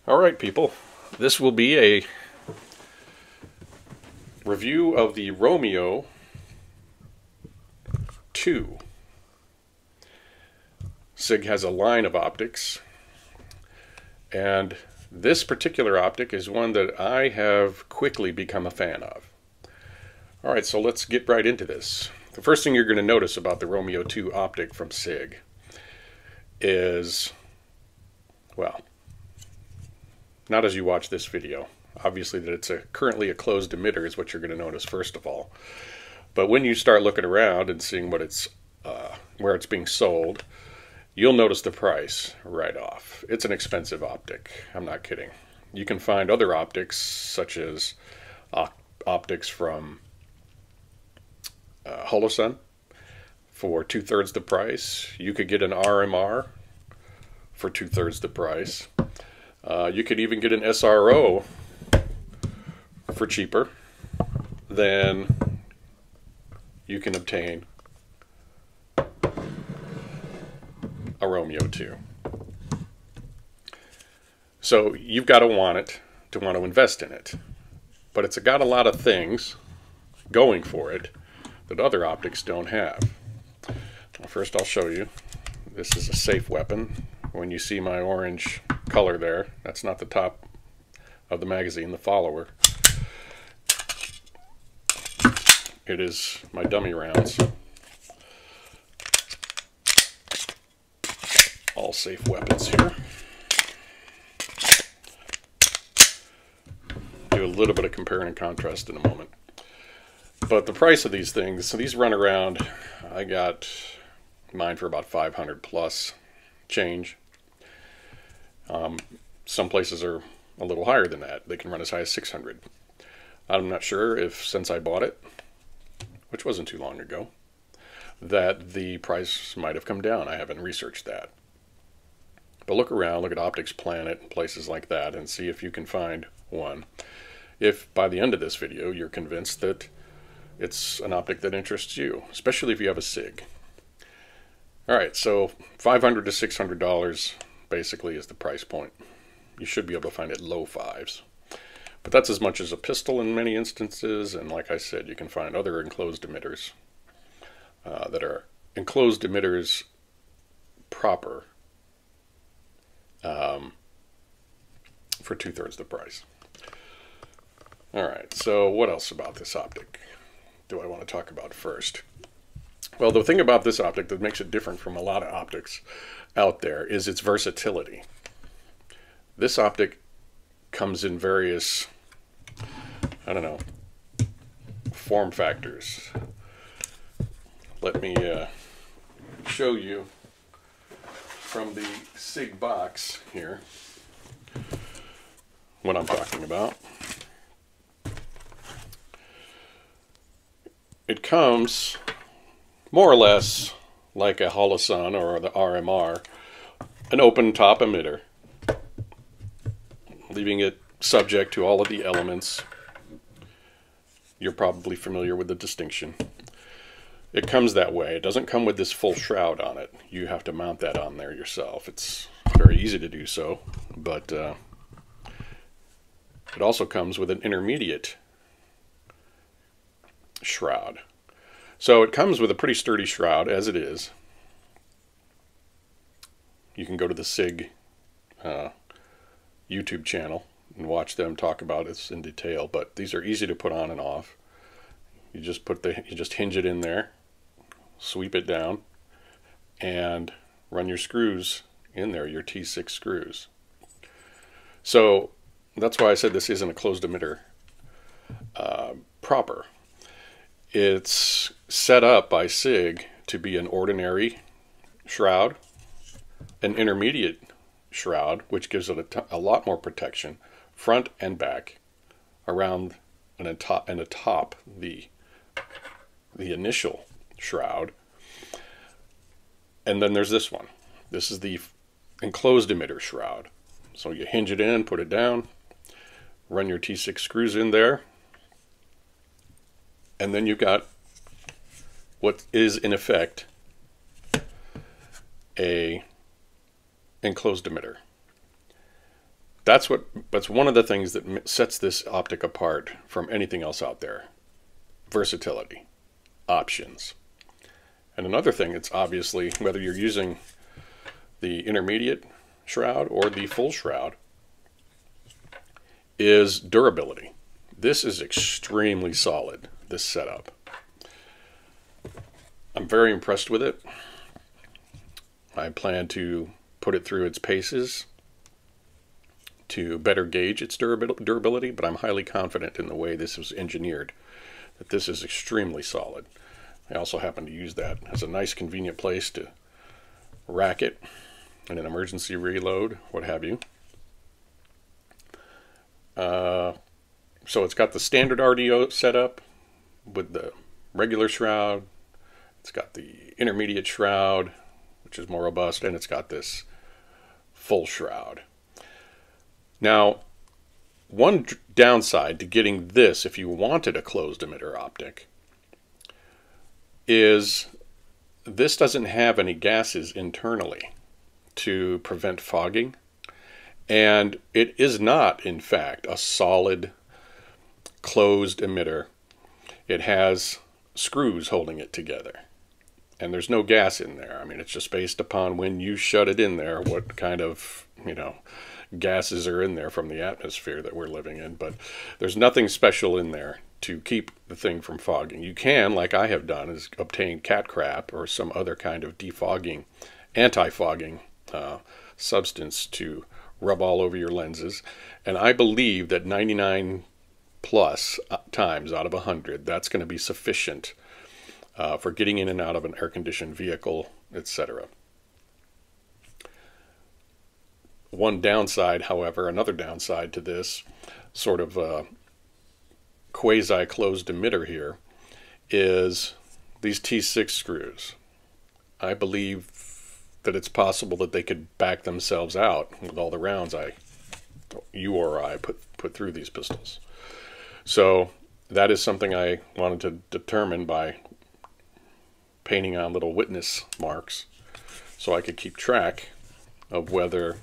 Alright people, this will be a review of the Romeo 2. Sig has a line of optics, and this particular optic is one that I have quickly become a fan of. Alright, so let's get right into this. The first thing you're going to notice about the Romeo 2 optic from Sig is, well, not as you watch this video. Obviously that it's currently a closed emitter is what you're going to notice first of all. But when you start looking around and seeing what it's where it's being sold, you'll notice the price right off. It's an expensive optic. I'm not kidding. You can find other optics such as optics from Holosun for 2/3 the price. You could get an RMR for 2/3 the price. You could even get an SRO for cheaper than you can obtain a Romeo 2. So you've got to want to invest in it. But it's got a lot of things going for it that other optics don't have. First I'll show you. This is a safe weapon. When you see my orange color there, that's not the top of the magazine, the follower. It is my dummy rounds. All safe weapons here. Do a little bit of compare and contrast in a moment. But the price of these things, so these run around, I got mine for about 500 plus change. Some places are a little higher than that. They can run as high as 600. I'm not sure if since I bought it, which wasn't too long ago, that the price might have come down. I haven't researched that. But look around, look at Optics Planet and places like that and see if you can find one. If by the end of this video you're convinced that it's an optic that interests you, especially if you have a Sig. Alright, so $500 to $600 basically is the price point. You should be able to find it low fives. But that's as much as a pistol in many instances, and like I said, you can find other enclosed emitters that are enclosed emitters proper for 2/3 the price. Alright, so what else about this optic do I want to talk about first? Well, the thing about this optic that makes it different from a lot of optics out there is its versatility. This optic comes in various, I don't know, form factors. Let me show you from the Sig box here what I'm talking about. It comes more or less like a Holosun or the RMR, an open top emitter, leaving it subject to all of the elements. You're probably familiar with the distinction. It comes that way. It doesn't come with this full shroud on it. You have to mount that on there yourself. It's very easy to do so, but it also comes with an intermediate shroud. So it comes with a pretty sturdy shroud as it is. You can go to the Sig YouTube channel and watch them talk about this in detail, but these are easy to put on and off. You just hinge it in there, sweep it down, and run your screws in there, your T6 screws. So that's why I said this isn't a closed emitter proper. It's set up by Sig to be an ordinary shroud, an intermediate shroud, which gives it a lot more protection, front and back, around and atop the initial shroud. And then there's this one. This is the enclosed emitter shroud. So you hinge it in, put it down, run your T6 screws in there, and then you've got what is in effect a enclosed emitter. that's one of the things that sets this optic apart from anything else out there. Versatility, options. And another thing, it's obviously whether you're using the intermediate shroud or the full shroud, is durability. This is extremely solid, this setup. I'm very impressed with it. I plan to put it through its paces to better gauge its durability, but I'm highly confident in the way this was engineered, that this is extremely solid. I also happen to use that as a nice convenient place to rack it in an emergency reload, what have you. So it's got the standard RDO setup with the regular shroud. It's got the intermediate shroud, which is more robust, and it's got this full shroud. Now, one downside to getting this, if you wanted a closed emitter optic, is this doesn't have any gases internally to prevent fogging, and it is not, in fact, a solid closed emitter. It has screws holding it together, and there's no gas in there. I mean, it's just based upon when you shut it in there, what kind of, gases are in there from the atmosphere that we're living in, but there's nothing special in there to keep the thing from fogging. You can, like I have done, is obtain cat crap or some other kind of defogging, anti-fogging substance to rub all over your lenses, and I believe that 99 plus times out of 100, that's going to be sufficient for getting in and out of an air-conditioned vehicle, etc. One downside, however, another downside to this sort of quasi-closed emitter here is these T6 screws. I believe that it's possible that they could back themselves out with all the rounds I put through these pistols. So that is something I wanted to determine by painting on little witness marks so I could keep track of whether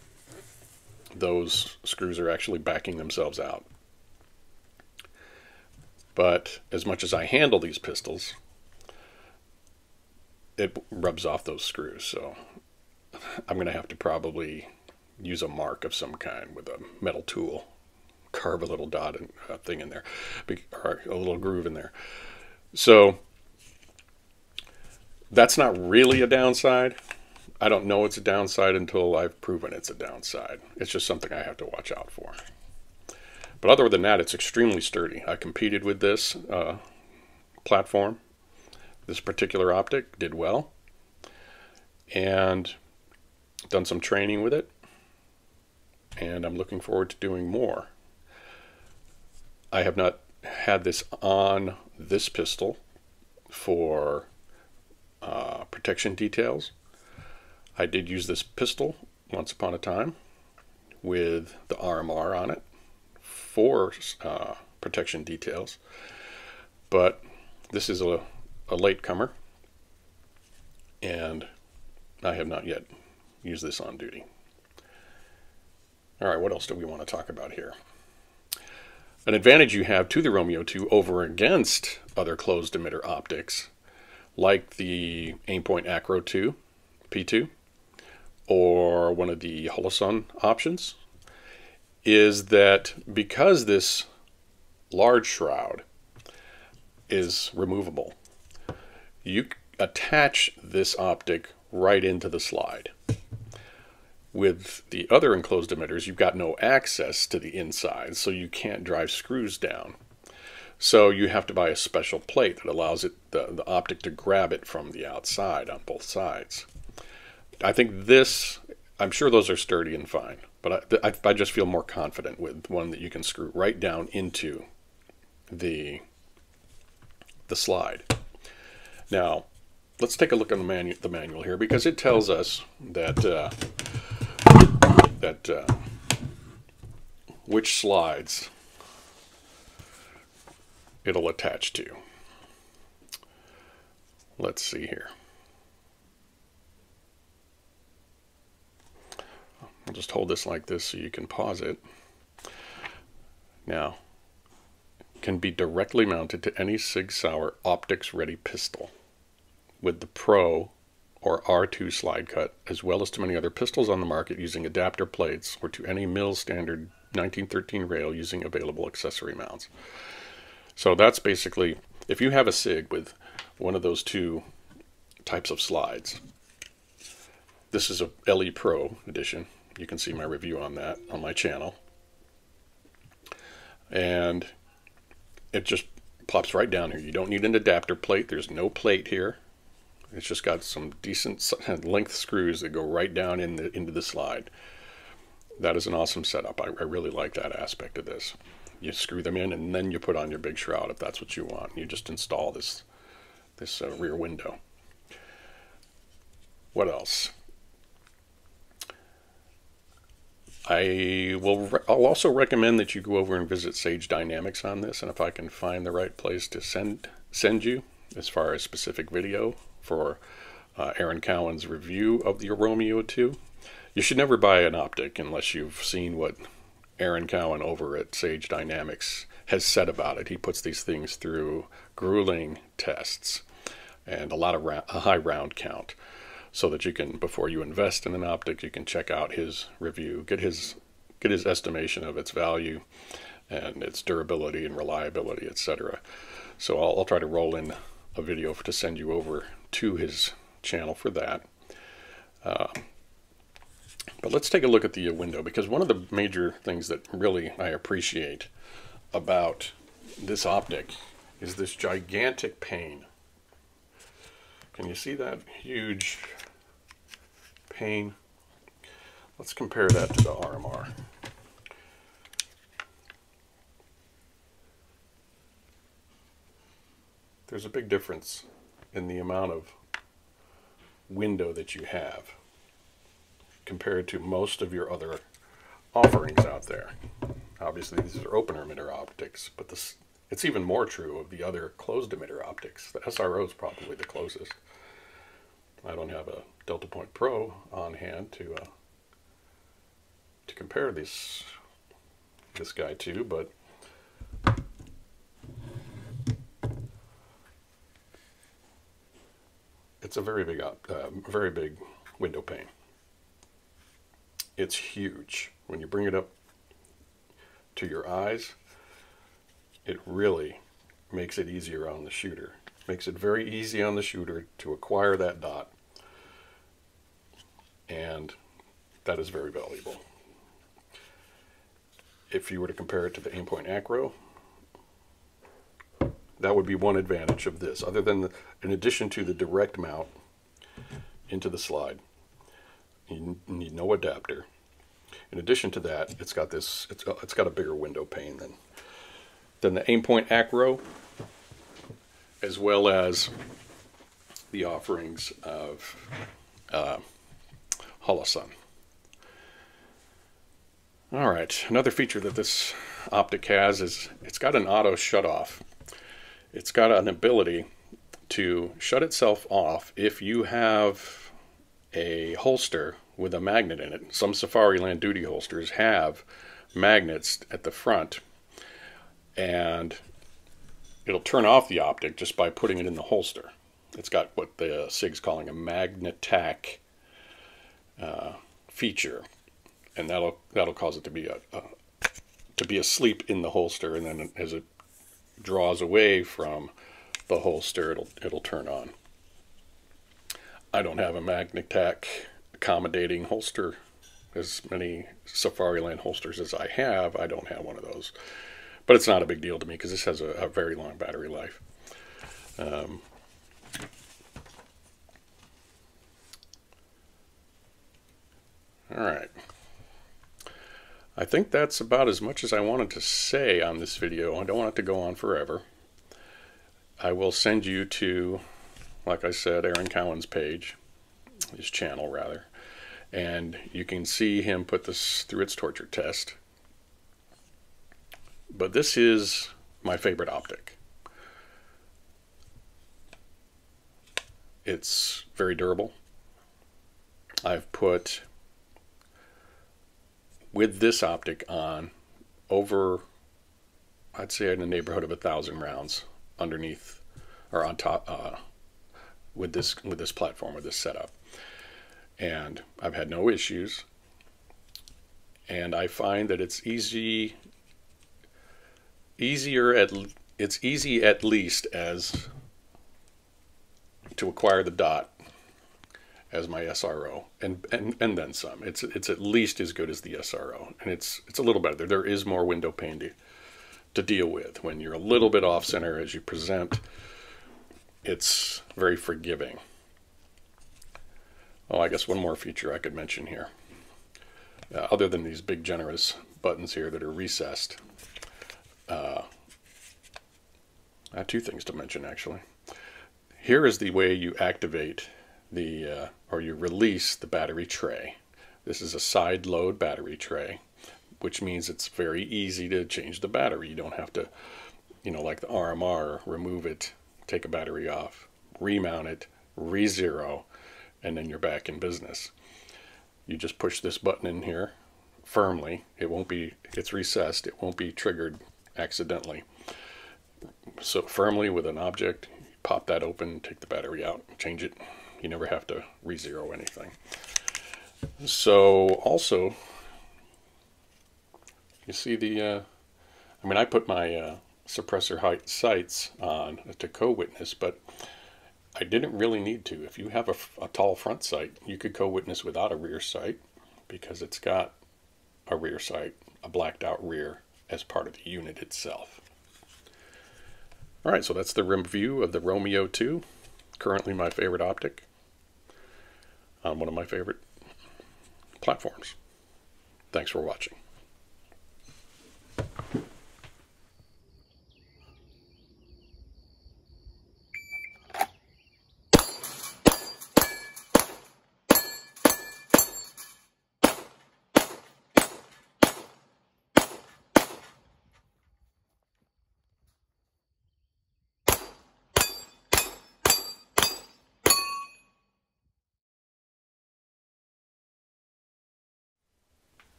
those screws are actually backing themselves out. But as much as I handle these pistols, it rubs off those screws, so I'm going to have to probably use a mark of some kind with a metal tool, carve a little dot and thing in there, or a little groove in there. So that's not really a downside. I don't know it's a downside until I've proven it's a downside. It's just something I have to watch out for. But other than that, it's extremely sturdy. I competed with this platform. This particular optic did well. And done some training with it. And I'm looking forward to doing more. I have not had this on this pistol for protection details. I did use this pistol once upon a time with the RMR on it for protection details, but this is a latecomer, and I have not yet used this on duty. All right, what else do we want to talk about here? An advantage you have to the Romeo 2 over against other closed emitter optics, like the Aimpoint Acro 2, P2, or one of the Holosun options, is that because this large shroud is removable, you attach this optic right into the slide. With the other enclosed emitters, you've got no access to the inside, so you can't drive screws down. So you have to buy a special plate that allows the optic to grab it from the outside on both sides. I think this, I'm sure those are sturdy and fine, but I just feel more confident with one that you can screw right down into the slide. Now, let's take a look at the manual here, because it tells us that which slides it'll attach to. Let's see here. I'll just hold this like this so you can pause it. Now, can be directly mounted to any Sig Sauer optics ready pistol with the Pro or R2 slide cut, as well as to many other pistols on the market using adapter plates, or to any mill standard 1913 rail using available accessory mounts. So that's basically, if you have a Sig with one of those two types of slides, this is a LE Pro edition. You can see my review on that on my channel. And it just pops right down here. You don't need an adapter plate. There's no plate here. It's just got some decent length screws that go right down into the slide. That is an awesome setup. I really like that aspect of this. You screw them in and then you put on your big shroud if that's what you want. You just install this rear window. What else? I'll also recommend that you go over and visit Sage Dynamics on this, and if I can find the right place to send you as far as specific video for Aaron Cowan's review of the Romeo 2. You should never buy an optic unless you've seen what Aaron Cowan over at Sage Dynamics has said about it. He puts these things through grueling tests and a high round count, so that you can, before you invest in an optic, you can check out his review, get his estimation of its value and its durability and reliability, etc. So I'll try to roll in a video to send you over to his channel for that. But let's take a look at the window, because one of the major things that really I appreciate about this optic is this gigantic pane. Can you see that huge pane? Let's compare that to the RMR. There's a big difference in the amount of window that you have compared to most of your other offerings out there. Obviously these are open emitter optics, but it's even more true of the other closed emitter optics. The SRO is probably the closest. I don't have a Delta Point Pro on hand to compare this guy to, but it's a very big window pane. It's huge. When you bring it up to your eyes, it really makes it easier on the shooter. Makes it very easy on the shooter to acquire that dot, and that is very valuable. If you were to compare it to the Aimpoint Acro, that would be one advantage of this, other than in addition to the direct mount into the slide. You need no adapter. In addition to that, it's got a bigger window pane than the Aimpoint Acro, as well as the offerings of Holosun. All right, another feature that this optic has is it's got an auto shut-off. It's got an ability to shut itself off if you have a holster with a magnet in it. Some Safariland duty holsters have magnets at the front, and it'll turn off the optic just by putting it in the holster. It's got what the SIG's calling a Magnetac feature, and that'll cause it to be asleep in the holster, and then as it draws away from the holster, it'll turn on. I don't have a Magnetac accommodating holster. As many Safariland holsters as I have, I don't have one of those. But it's not a big deal to me because this has a very long battery life. All right. I think that's about as much as I wanted to say on this video. I don't want it to go on forever. I will send you to, like I said, Aaron Cowan's page, his channel rather, and you can see him put this through its torture test. But this is my favorite optic. It's very durable. I've put with this optic on over, I'd say in the neighborhood of 1,000 rounds underneath or on top with this platform, with this setup. And I've had no issues. And I find that it's easy at least as to acquire the dot as my SRO, and then some. It's at least as good as the SRO, and it's a little better. There is more window pane to deal with. When you're a little bit off center as you present, it's very forgiving. Oh, I guess one more feature I could mention here, other than these big generous buttons here that are recessed. I have two things to mention actually. Here is the way you activate or you release the battery tray. This is a side load battery tray, which means it's very easy to change the battery. You don't have to, like the RMR, remove it, take a battery off, remount it, re-zero, and then you're back in business. You just push this button in here firmly. It's recessed. It won't be triggered accidentally. So firmly with an object, pop that open, take the battery out, change it. You never have to re-zero anything. So also, you see I put my suppressor height sights on to co-witness, but I didn't really need to. If you have a tall front sight, you could co-witness without a rear sight because it's got a rear sight, a blacked out rear as part of the unit itself. All right, so that's the review of the Romeo 2, currently my favorite optic on one of my favorite platforms. Thanks for watching.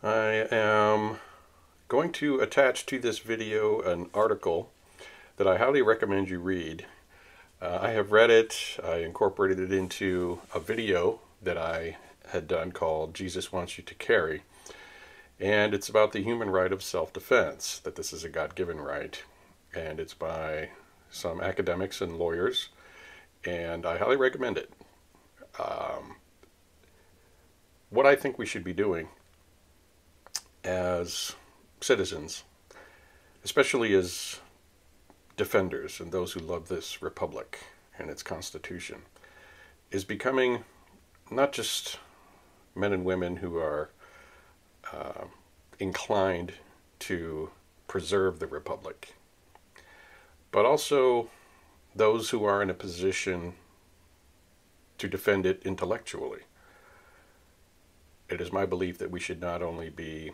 I am going to attach to this video an article that I highly recommend you read. I have read it. I incorporated it into a video that I had done called Jesus Wants You to Carry. And it's about the human right of self-defense, that this is a God-given right. And it's by some academics and lawyers, and I highly recommend it. What I think we should be doing as citizens, especially as defenders and those who love this republic and its constitution, is becoming not just men and women who are inclined to preserve the republic, but also those who are in a position to defend it intellectually. It is my belief that we should not only be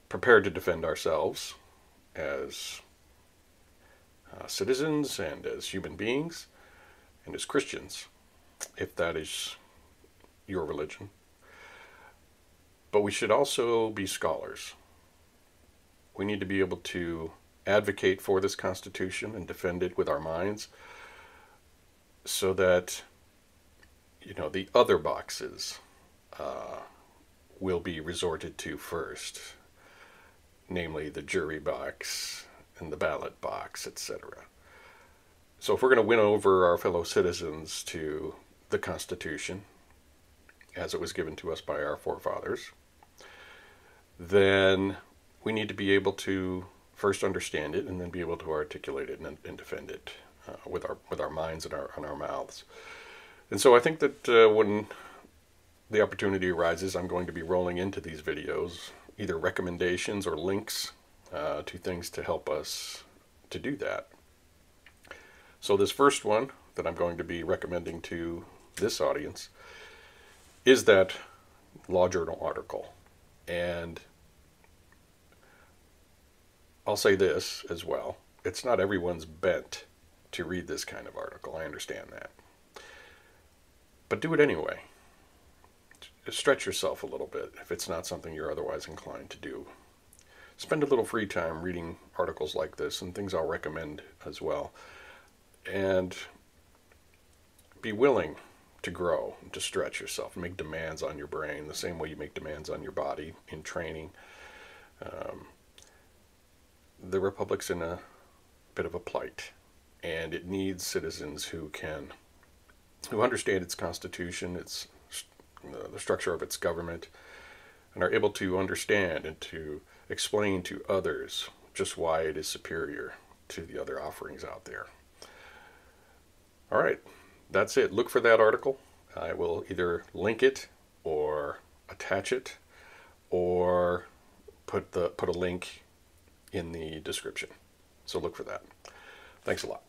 prepared to defend ourselves as citizens and as human beings and as Christians, if that is your religion, but we should also be scholars. We need to be able to advocate for this Constitution and defend it with our minds so that, the other boxes will be resorted to first, namely the jury box and the ballot box, etc. So if we're going to win over our fellow citizens to the Constitution, as it was given to us by our forefathers, then we need to be able to first understand it and then be able to articulate it and defend it with our minds and our mouths. And so I think that when the opportunity arises, I'm going to be rolling into these videos either recommendations or links to things to help us to do that. So this first one that I'm going to be recommending to this audience is that Law Journal article. And I'll say this as well. It's not everyone's bent to read this kind of article. I understand that. But do it anyway. stretch yourself a little bit if it's not something you're otherwise inclined to do. Spend a little free time reading articles like this and things I'll recommend as well. And be willing to grow, to stretch yourself, and make demands on your brain the same way you make demands on your body in training. The Republic's in a bit of a plight, and it needs citizens who understand its constitution, the structure of its government, and are able to understand and to explain to others just why it is superior to the other offerings out there. All right, that's it. Look for that article. I will either link it or attach it or put a link in the description. So look for that. Thanks a lot.